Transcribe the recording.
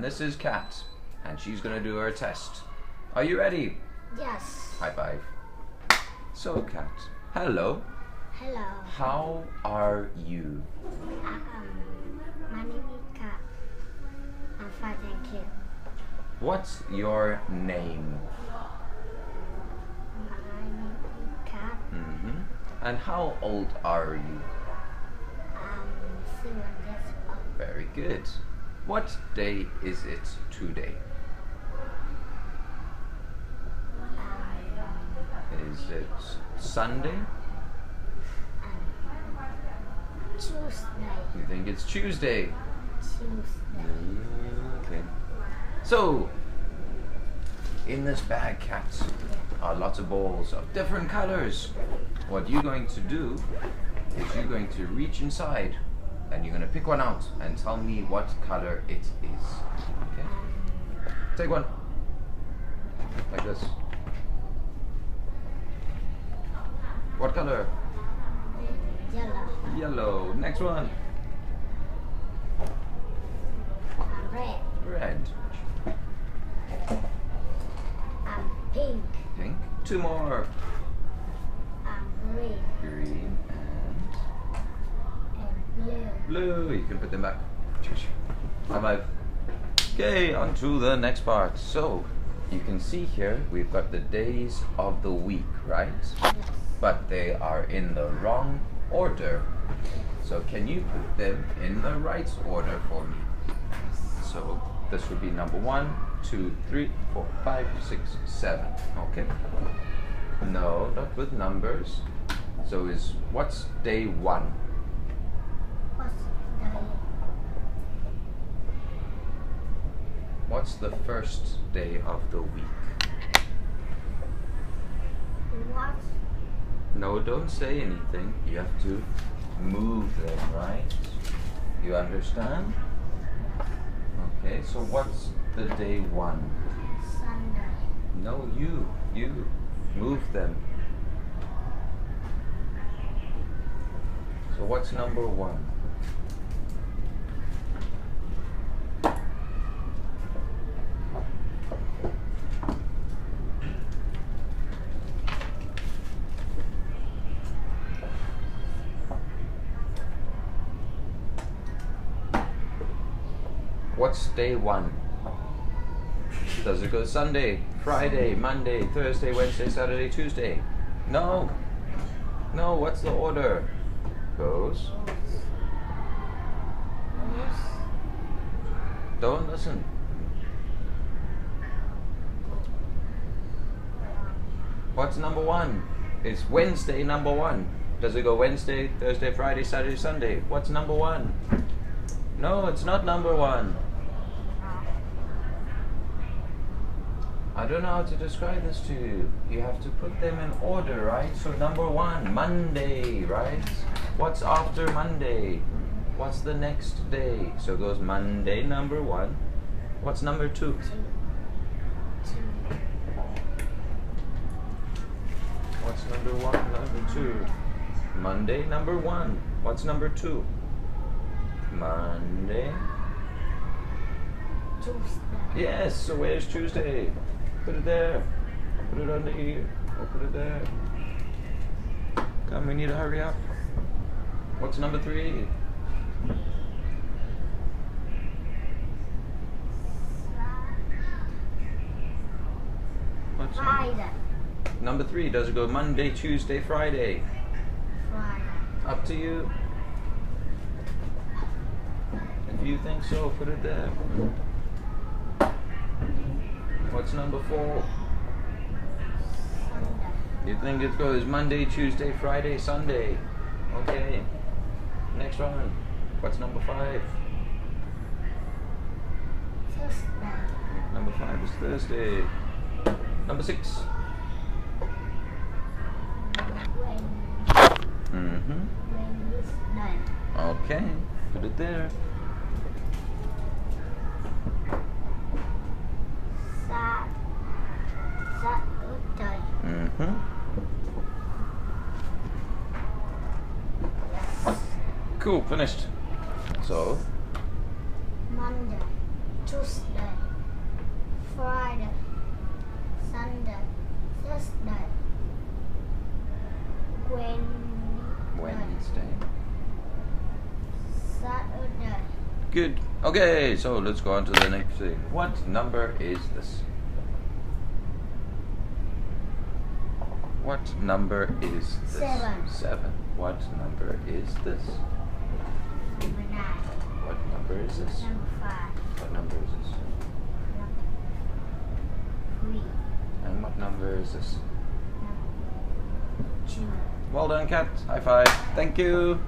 Mrs. Cat, and she's gonna do her test. Are you ready? Yes. High five. So, Cat, hello. Hello. How are you? My name is Kat. I'm fine, thank you. What's your name? My name is Kat. And how old are you? 7 years old. Very good. What day is it today? Is it Sunday? Tuesday. You think it's Tuesday? Tuesday. Okay. So, in this bag, Cat, are lots of balls of different colors. What you're going to do is you're going to reach inside and you're going to pick one out and tell me what color it is. Okay? Take one. Like this. What color? Yellow. Yellow. Next one. Red. Red. Pink. Pink. Two more. Green. Green And blue. blue. You can put them back. High five. Okay, on to the next part. So, you can see here we've got the days of the week, right? Yes. But they are in the wrong order. So can you put them in the right order for me? So this would be number 1, 2, 3, 4, 5, 6, 7. Okay. No, not with numbers. So what's day 1? What's the What's the first day of the week? what? No, don't say anything. You have to move them, right? You understand? Okay, so what's the day 1? Sunday. No, you move them. So what's number 1? What's day 1? Does it go Sunday, Friday, Monday, Thursday, Wednesday, Saturday, Tuesday? No. No, what's the order? Goes. Don't listen. What's number 1? It's Wednesday, number 1. Does it go Wednesday, Thursday, Friday, Saturday, Sunday? What's number 1? No, it's not number 1. I don't know how to describe this to you. You have to put them in order, right? So number 1, Monday, right? What's after Monday? What's the next day? So it goes Monday, number 1. What's number 2? What's number 1? Number 2. Monday, number 1. What's number 2? Monday. Tuesday. Yes, so where's Tuesday? Put it there. Put it under here. Or put it there. Come, we need to hurry up. What's number 3? What's Friday. number 3? Does it go Monday, Tuesday, Friday? Friday. Up to you. If you think so, put it there. What's number 4? Sunday. You think it goes Monday, Tuesday, Friday, Sunday? Okay. Next one. What's number 5? Thursday. Number 5 is Thursday. Number 6. Wednesday. Okay. Put it there. Saturday. Cool, finished. So, Monday. Tuesday, Friday, Sunday, Thursday, Wednesday. Saturday. Good. Okay, so let's go on to the next thing. What number is this? What number is this? 7. 7. What number is this? Number 9. What number is this? Number 5. What number is this? Number 3. And what number is this? Number 2. Well done, Kat. High five. Thank you.